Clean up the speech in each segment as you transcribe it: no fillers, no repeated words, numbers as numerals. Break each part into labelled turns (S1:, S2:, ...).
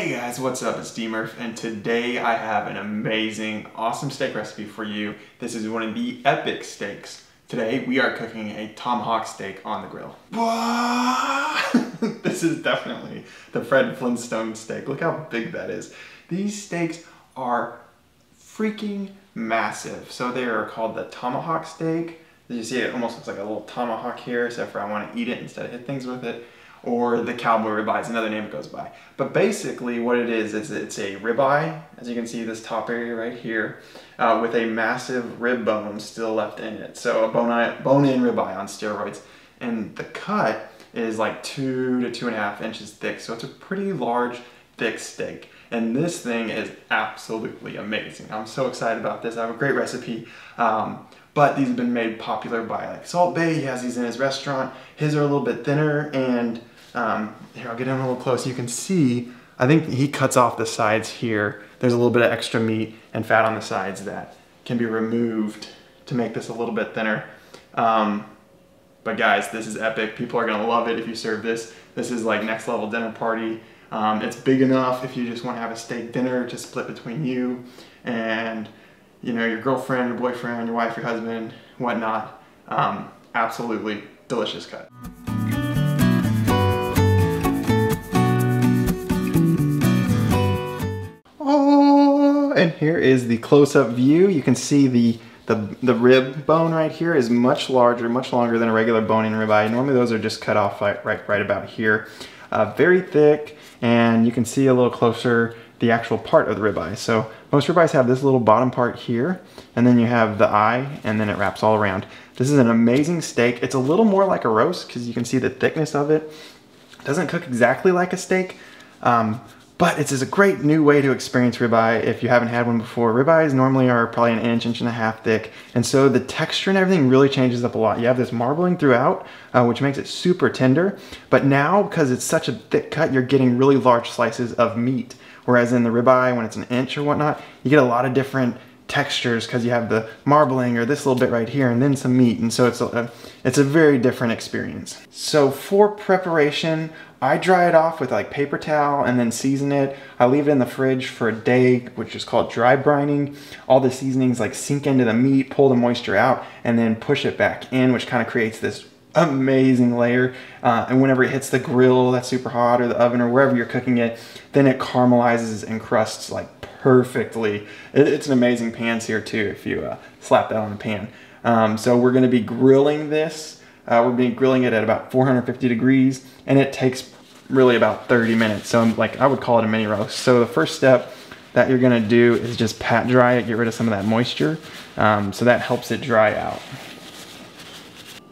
S1: Hey guys, what's up? It's dmurph, and today I have an amazing, awesome steak recipe for you. This is one of the epic steaks. Today we are cooking a tomahawk steak on the grill. This is definitely the Fred Flintstone steak. Look how big that is. These steaks are freaking massive. So they are called the Tomahawk Steak. As you see, it almost looks like a little tomahawk here, except for I want to eat it instead of hit things with it. Or the Cowboy Ribeye is another name it goes by. But basically what it is it's a ribeye, as you can see this top area right here, with a massive rib bone still left in it. So a bone-in ribeye on steroids. And the cut is like 2 to 2.5 inches thick. So it's a pretty large, thick steak. And this thing is absolutely amazing. I'm so excited about this. I have a great recipe. But these have been made popular by like Salt Bae. He has these in his restaurant. His are a little bit thinner, and here, I'll get in a little close. You can see, I think he cuts off the sides here. There's a little bit of extra meat and fat on the sides that can be removed to make this a little bit thinner. But guys, this is epic. People are gonna love it if you serve this. This is like next level dinner party. It's big enough if you just wanna have a steak dinner to split between you and your girlfriend, your boyfriend, your wife, your husband, whatnot. Absolutely delicious cut. Oh, and here is the close-up view. You can see the rib bone right here is much larger, much longer than a regular bone-in ribeye. Normally those are just cut off right about here. Very thick, and you can see a little closer the actual part of the ribeye. So most ribeyes have this little bottom part here, and then you have the eye, and then it wraps all around. This is an amazing steak. It's a little more like a roast because you can see the thickness of it. It doesn't cook exactly like a steak, but it's a great new way to experience ribeye if you haven't had one before. Ribeyes normally are probably an inch, inch and a half thick, and so the texture and everything really changes up a lot. You have this marbling throughout, which makes it super tender, but now because it's such a thick cut, you're getting really large slices of meat. Whereas in the ribeye, when it's an inch or whatnot, you get a lot of different textures because you have the marbling or this little bit right here and then some meat. And so it's a very different experience. So for preparation, I dry it off with like paper towel and then season it. I leave it in the fridge for a day, which is called dry brining. All the seasonings like sink into the meat, pull the moisture out, and then push it back in, which kind of creates this amazing layer. And whenever it hits the grill that's super hot or the oven or wherever you're cooking it, then it caramelizes and crusts like perfectly. It's an amazing pan sear too if you slap that on the pan. So we're going to be grilling this. We're going to be grilling it at about 450 degrees, and it takes really about 30 minutes. So I would call it a mini roast. So the first step that you're going to do is just pat dry it, get rid of some of that moisture. So that helps it dry out.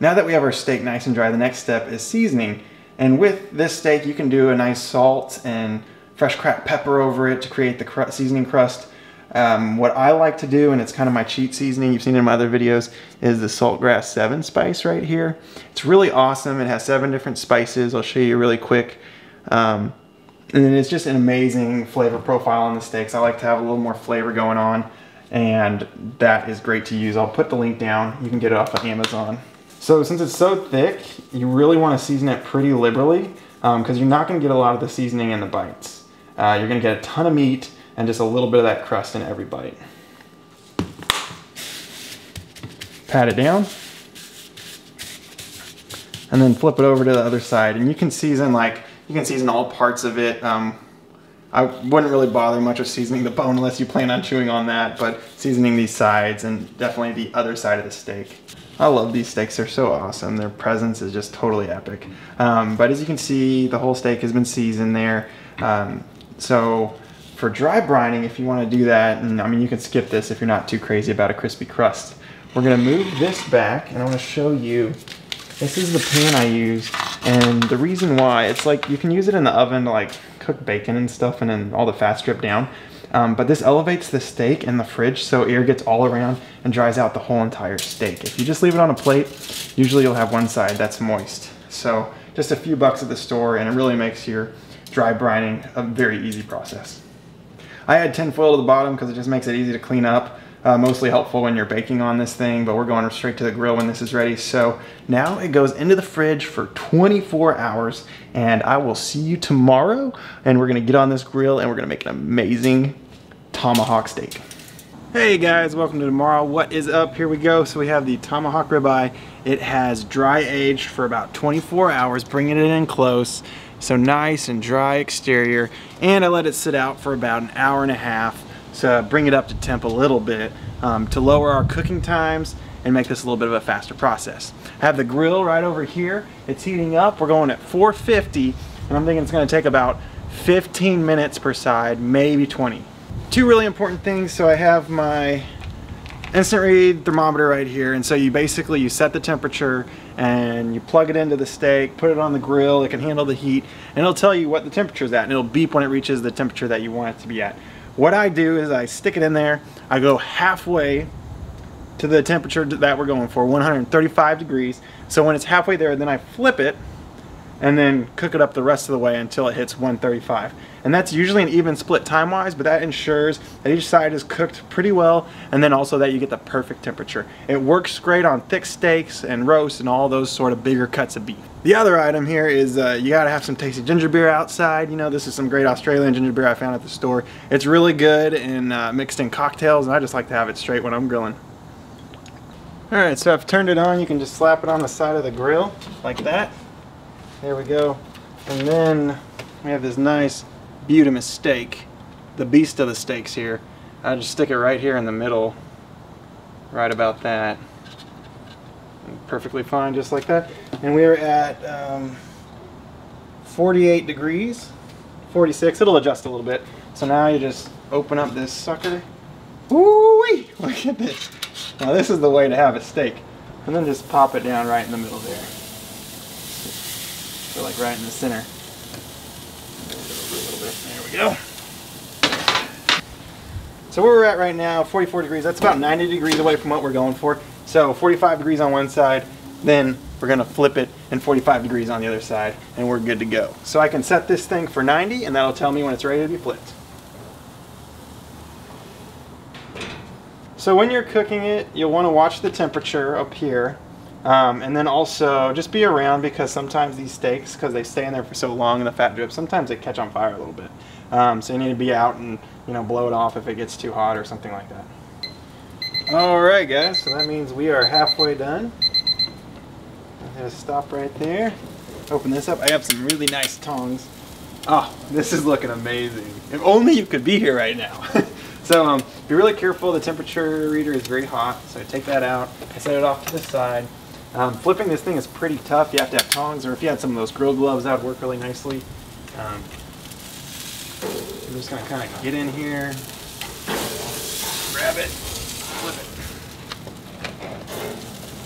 S1: Now that we have our steak nice and dry, the next step is seasoning. And with this steak, you can do a nice salt and fresh cracked pepper over it to create the seasoning crust. What I like to do, and it's kind of my cheat seasoning, you've seen it in my other videos, is the Saltgrass 7 spice right here. It's really awesome. It has 7 different spices. I'll show you really quick. And then it's just an amazing flavor profile on the steaks. I like to have a little more flavor going on, and that is great to use. I'll put the link down. You can get it off of Amazon. So since it's so thick, you really want to season it pretty liberally because you're not going to get a lot of the seasoning in the bites. You're going to get a ton of meat and just a little bit of that crust in every bite. Pat it down. And then flip it over to the other side. And you can season all parts of it. I wouldn't really bother much with seasoning the bone unless you plan on chewing on that, but seasoning these sides and definitely the other side of the steak. I love these steaks, they're so awesome. Their presence is just totally epic. But as you can see, the whole steak has been seasoned there. So for dry brining, if you want to do that, and I mean you can skip this if you're not too crazy about a crispy crust. We're gonna move this back and I wanna show you, this is the pan I use. And the reason why, it's like you can use it in the oven to like cook bacon and stuff and then all the fats drip down. But this elevates the steak in the fridge so air gets all around and dries out the whole entire steak. If you just leave it on a plate, usually you'll have one side that's moist. So just a few bucks at the store and it really makes your dry brining a very easy process. I add tin foil to the bottom because it just makes it easy to clean up. Mostly helpful when you're baking on this thing, but we're going straight to the grill when this is ready. So now it goes into the fridge for 24 hours, and I will see you tomorrow, and we're gonna get on this grill and we're gonna make an amazing tomahawk steak. Hey guys, welcome to tomorrow. What is up? Here we go. So we have the Tomahawk Ribeye. It has dry aged for about 24 hours, bringing it in close. So nice and dry exterior. And I let it sit out for about an hour and a half to bring it up to temp a little bit, to lower our cooking times and make this a little bit of a faster process. I have the grill right over here. It's heating up. We're going at 450, and I'm thinking it's going to take about 15 minutes per side, maybe 20. Two really important things. So I have my instant read thermometer right here, and so you set the temperature and you plug it into the steak, put it on the grill. It can handle the heat, and it'll tell you what the temperature is at, and it'll beep when it reaches the temperature that you want it to be at. What I do is I stick it in there, I go halfway to the temperature that we're going for, 135 degrees. So when it's halfway there, then I flip it and then cook it up the rest of the way until it hits 135. And that's usually an even split time-wise, but that ensures that each side is cooked pretty well, and then also that you get the perfect temperature. It works great on thick steaks and roasts and all those sort of bigger cuts of beef. The other item here is you gotta have some tasty ginger beer outside. You know, this is some great Australian ginger beer I found at the store. It's really good and mixed in cocktails, and I just like to have it straight when I'm grilling. Alright, so I've turned it on. You can just slap it on the side of the grill like that. There we go. And then we have this nice Doneness steak, the beast of the steaks here. I just stick it right here in the middle, right about that. And perfectly fine, just like that. And we're at 48 degrees, 46. It'll adjust a little bit. So now you just open up this sucker. Woo-wee! Look at this. Now this is the way to have a steak. And then just pop it down right in the middle there. So like right in the center. There we go. So where we're at right now, 44 degrees. That's about 90 degrees away from what we're going for. So 45 degrees on one side, then we're gonna flip it, and 45 degrees on the other side, and we're good to go. So I can set this thing for 90, and that'll tell me when it's ready to be flipped. So when you're cooking it, you'll want to watch the temperature up here. And then also just be around, because sometimes these steaks, because they stay in there for so long and the fat drips, sometimes they catch on fire a little bit. So you need to be out and, you know, blow it off if it gets too hot or something like that. Alright guys, so that means we are halfway done. I'm going to stop right there. Open this up. I have some really nice tongs. Oh, this is looking amazing. If only you could be here right now. So be really careful. The temperature reader is very hot, so I take that out. I set it off to the side. Flipping this thing is pretty tough. You have to have tongs, or if you had some of those grill gloves, that would work really nicely. I'm just going to kind of get in here, grab it, flip it.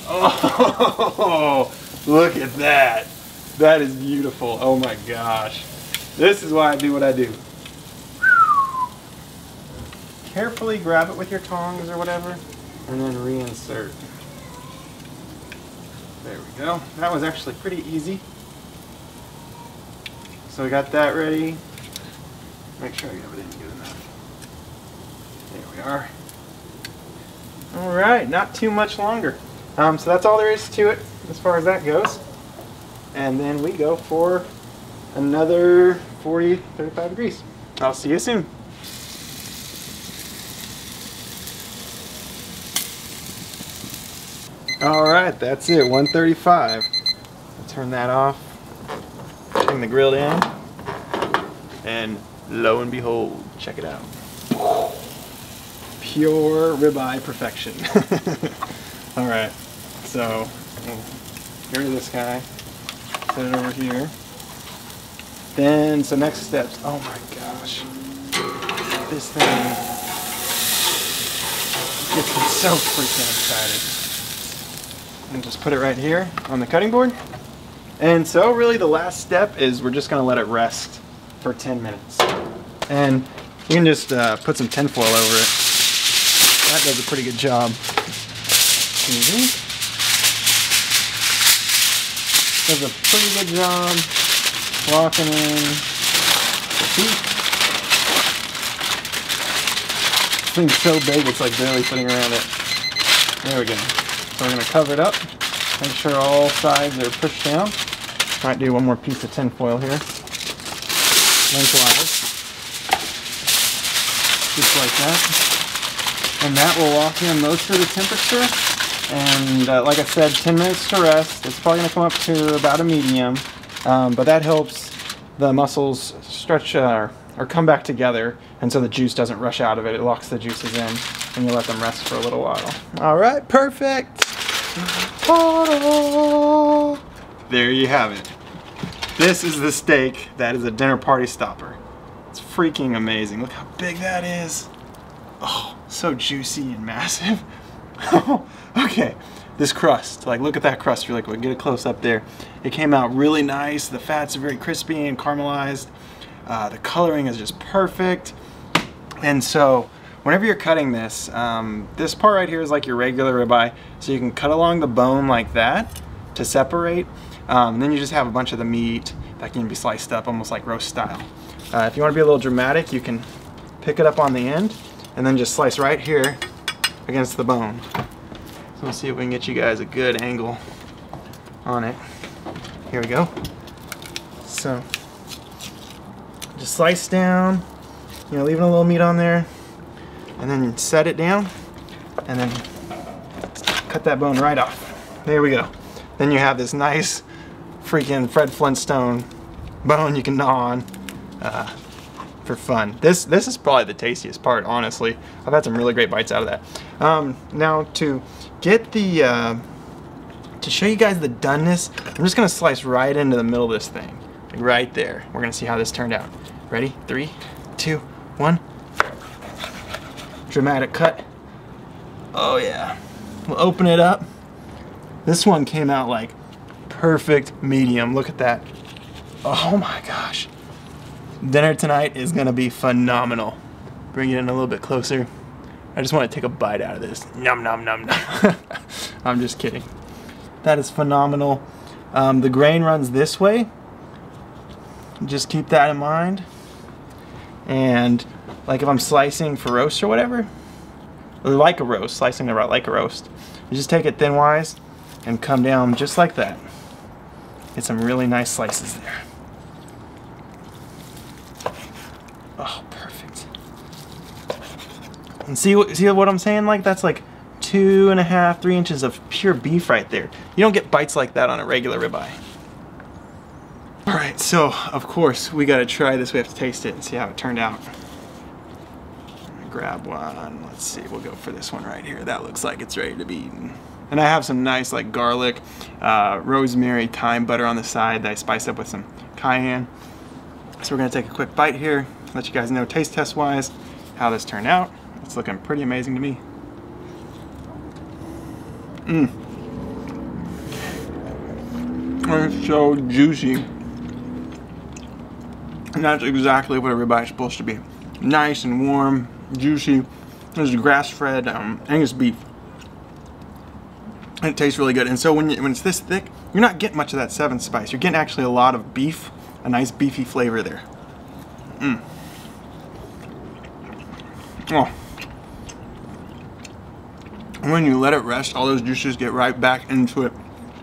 S1: Oh, look at that. That is beautiful. Oh my gosh. This is why I do what I do. Carefully grab it with your tongs or whatever, and then reinsert. There we go. That was actually pretty easy. So we got that ready. Make sure I have it in good enough. There we are. Alright, not too much longer. So that's all there is to it as far as that goes. And then we go for another 40, 35 degrees. I'll see you soon. Alright, that's it, 135. I'll turn that off, bring the grill down, and lo and behold, check it out. Pure ribeye perfection. Alright, so here's this guy, set it over here. Then, so next steps, oh my gosh, this thing gets me so freaking excited. And just put it right here on the cutting board. And so really the last step is we're just gonna let it rest for 10 minutes. And you can just put some tinfoil over it. That does a pretty good job. Does a pretty good job locking in the heat. thing's so big it's like barely fitting around it. There we go. So we're gonna cover it up. Make sure all sides are pushed down. Might do one more piece of tin foil here. Lengthwise. Just like that. And that will lock in most of the temperature. And like I said, 10 minutes to rest. It's probably going to come up to about a medium. But that helps the mussels stretch or come back together. And so the juice doesn't rush out of it. It locks the juices in. And you let them rest for a little while. Alright, perfect! Ta-da! There you have it. This is the steak that is a dinner party stopper. It's freaking amazing. Look how big that is. Oh, so juicy and massive. Okay, this crust, like look at that crust really quick. Get a close up there. It came out really nice. The fats are very crispy and caramelized. The coloring is just perfect. And so whenever you're cutting this, this part right here is like your regular ribeye. So you can cut along the bone like that to separate. Then you just have a bunch of the meat that can be sliced up almost like roast style. If you want to be a little dramatic, you can pick it up on the end and then just slice right here against the bone. So we'll see if we can get you guys a good angle on it. Here we go. So just slice down, you know, leaving a little meat on there, and then set it down, and then cut that bone right off. There we go. Then you have this nice freaking Fred Flintstone bone you can gnaw on for fun. This is probably the tastiest part, honestly. I've had some really great bites out of that. Now to get the to show you guys the doneness, I'm just gonna slice right into the middle of this thing, like right there. We're gonna see how this turned out. Ready? 3, 2, 1. Dramatic cut. Oh yeah. We'll open it up. This one came out like perfect medium. Look at that. Oh my gosh. Dinner tonight is gonna be phenomenal. Bring it in a little bit closer. I just want to take a bite out of this. Nom nom nom nom. I'm just kidding. That is phenomenal. The grain runs this way. Just keep that in mind. And like if I'm slicing for roast or whatever, or like a roast, slicing the like a roast, you just take it thinwise and come down just like that. Get some really nice slices there. Oh, perfect. And see what I'm saying? Like that's like 2.5, 3 inches of pure beef right there. You don't get bites like that on a regular ribeye. All right, so of course we got to try this. We have to taste it and see how it turned out. Grab one. Let's see. We'll go for this one right here. That looks like it's ready to be eaten. And I have some nice like garlic, rosemary, thyme butter on the side that I spiced up with some cayenne. So we're gonna take a quick bite here, let you guys know taste test wise how this turned out. It's looking pretty amazing to me. It's so juicy. And that's exactly what a ribeye is supposed to be. Nice and warm, juicy. This is grass-fed Angus beef. And it tastes really good. And so when it's this thick, you're not getting much of that 7 spice. You're getting actually a lot of beef, a nice beefy flavor there. Oh. And when you let it rest, all those juices get right back into it.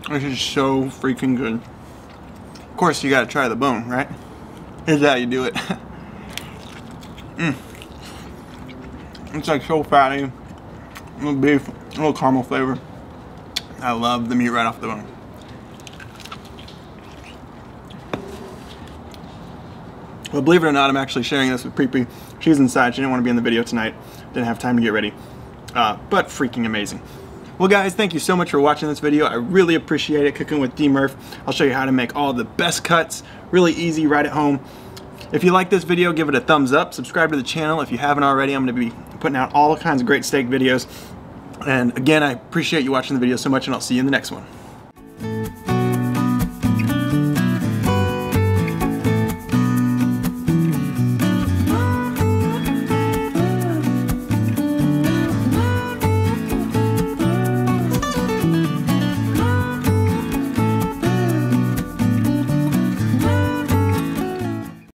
S1: This is so freaking good. Of course, you gotta try the bone, right? Here's how you do it. It's like so fatty, a little beef, a little caramel flavor. I love the meat right off the bone. Well, believe it or not, I'm actually sharing this with Preepy. She's inside. She didn't want to be in the video tonight. Didn't have time to get ready. But freaking amazing. Well, guys, thank you so much for watching this video. I really appreciate it. Cooking with dmurph. I'll show you how to make all the best cuts. Really easy, right at home. If you like this video, give it a thumbs up. Subscribe to the channel if you haven't already. I'm going to be putting out all kinds of great steak videos. And again, I appreciate you watching the video so much, and I'll see you in the next one.